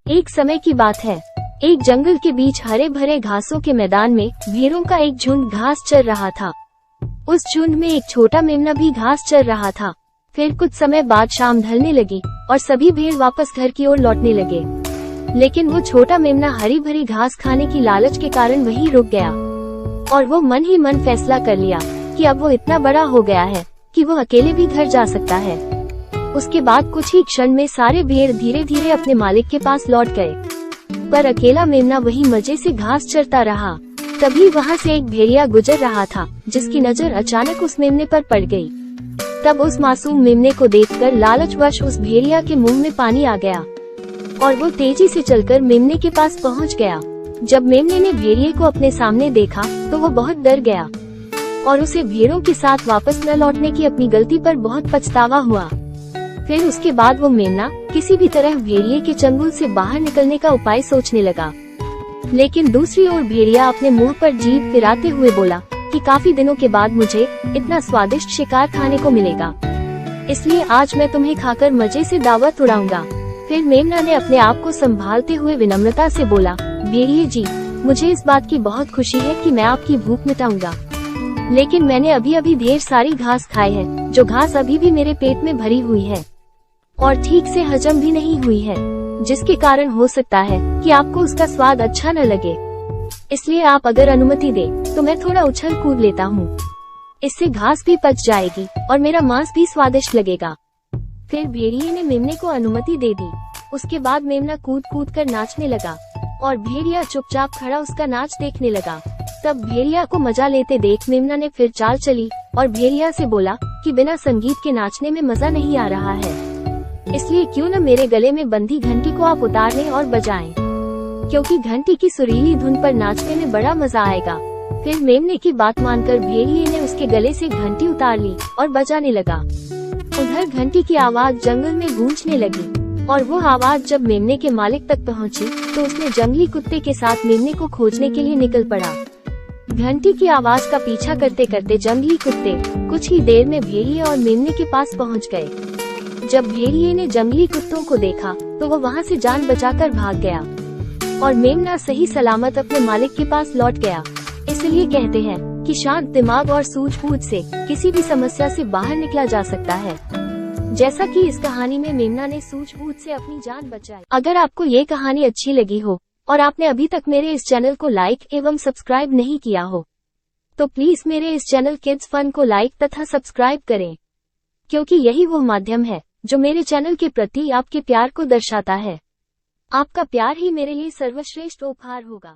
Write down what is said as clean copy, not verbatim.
एक समय की बात है, एक जंगल के बीच हरे भरे घासों के मैदान में भेड़ों का एक झुंड घास चर रहा था। उस झुंड में एक छोटा मेमना भी घास चर रहा था। फिर कुछ समय बाद शाम ढलने लगी और सभी भेड़ वापस घर की ओर लौटने लगे। लेकिन वो छोटा मेमना हरी भरी घास खाने की लालच के कारण वहीं रुक गया और वो मन ही मन फैसला कर लिया कि अब वो इतना बड़ा हो गया है कि वो अकेले भी घर जा सकता है। उसके बाद कुछ ही क्षण में सारे भेड़ धीरे धीरे अपने मालिक के पास लौट गए, पर अकेला मेमना वही मजे से घास चरता रहा। तभी वहाँ से एक भेड़िया गुजर रहा था, जिसकी नजर अचानक उस मेमने पर पड़ गई। तब उस मासूम मेमने को देखकर लालचवश उस भेड़िया के मुंह में पानी आ गया और वो तेजी से चलकर मेमने के पास पहुँच गया। जब मेमने ने भेड़िए को अपने सामने देखा तो वो बहुत डर गया और उसे भेड़ों के साथ वापस न लौटने की अपनी गलती पर बहुत पछतावा हुआ। फिर उसके बाद वो मेमना किसी भी तरह भेड़िए के चंगुल से बाहर निकलने का उपाय सोचने लगा। लेकिन दूसरी ओर भेड़िया अपने मुंह पर जीभ फिराते हुए बोला कि काफी दिनों के बाद मुझे इतना स्वादिष्ट शिकार खाने को मिलेगा, इसलिए आज मैं तुम्हें खाकर मजे से दावत उड़ाऊंगा। फिर मेमना ने अपने आप को संभालते हुए विनम्रता से बोला, भेड़िए जी, मुझे इस बात की बहुत खुशी है कि मैं आपकी भूख मिटाऊंगा, लेकिन मैंने अभी अभी ढेर सारी घास खाई है, जो घास अभी भी मेरे पेट में भरी हुई है और ठीक से हजम भी नहीं हुई है, जिसके कारण हो सकता है कि आपको उसका स्वाद अच्छा न लगे। इसलिए आप अगर अनुमति दे तो मैं थोड़ा उछल कूद लेता हूँ, इससे घास भी पच जाएगी और मेरा मांस भी स्वादिष्ट लगेगा। फिर भेड़िए ने मेमने को अनुमति दे दी। उसके बाद मेमना कूद कूद कर नाचने लगा और भेड़िया चुपचाप खड़ा उसका नाच देखने लगा। तब भेड़िया को मजा लेते देख मेमना ने फिर चाल चली और भेड़िया से बोला कि बिना संगीत के नाचने में मजा नहीं आ रहा है, इसलिए क्यों न मेरे गले में बंधी घंटी को आप उतार लें और बजाएं, क्योंकि घंटी की सुरीली धुन पर नाचने में बड़ा मजा आएगा। फिर मेमने की बात मानकर भेड़िए ने उसके गले से घंटी उतार ली और बजाने लगा। उधर घंटी की आवाज जंगल में गूंजने लगी और वो आवाज जब मेमने के मालिक तक पहुंची तो उसने जंगली कुत्ते के साथ मेमने को खोजने के लिए निकल पड़ा। घंटी की आवाज का पीछा करते करते जंगली कुत्ते कुछ ही देर में भेड़िए और मेमने के पास पहुंच गए। जब भेड़िए ने जंगली कुत्तों को देखा तो वो वहाँ से जान बचाकर भाग गया और मेमना सही सलामत अपने मालिक के पास लौट गया। इसलिए कहते हैं कि शांत दिमाग और सूझबूझ से किसी भी समस्या से बाहर निकला जा सकता है, जैसा कि इस कहानी में मेमना ने सूझबूझ से अपनी जान बचाई। अगर आपको ये कहानी अच्छी लगी हो और आपने अभी तक मेरे इस चैनल को लाइक एवं सब्सक्राइब नहीं किया हो, तो प्लीज मेरे इस चैनल किड्स फन को लाइक तथा सब्सक्राइब करें, क्योंकि यही वो माध्यम है जो मेरे चैनल के प्रति आपके प्यार को दर्शाता है। आपका प्यार ही मेरे लिए सर्वश्रेष्ठ उपहार होगा।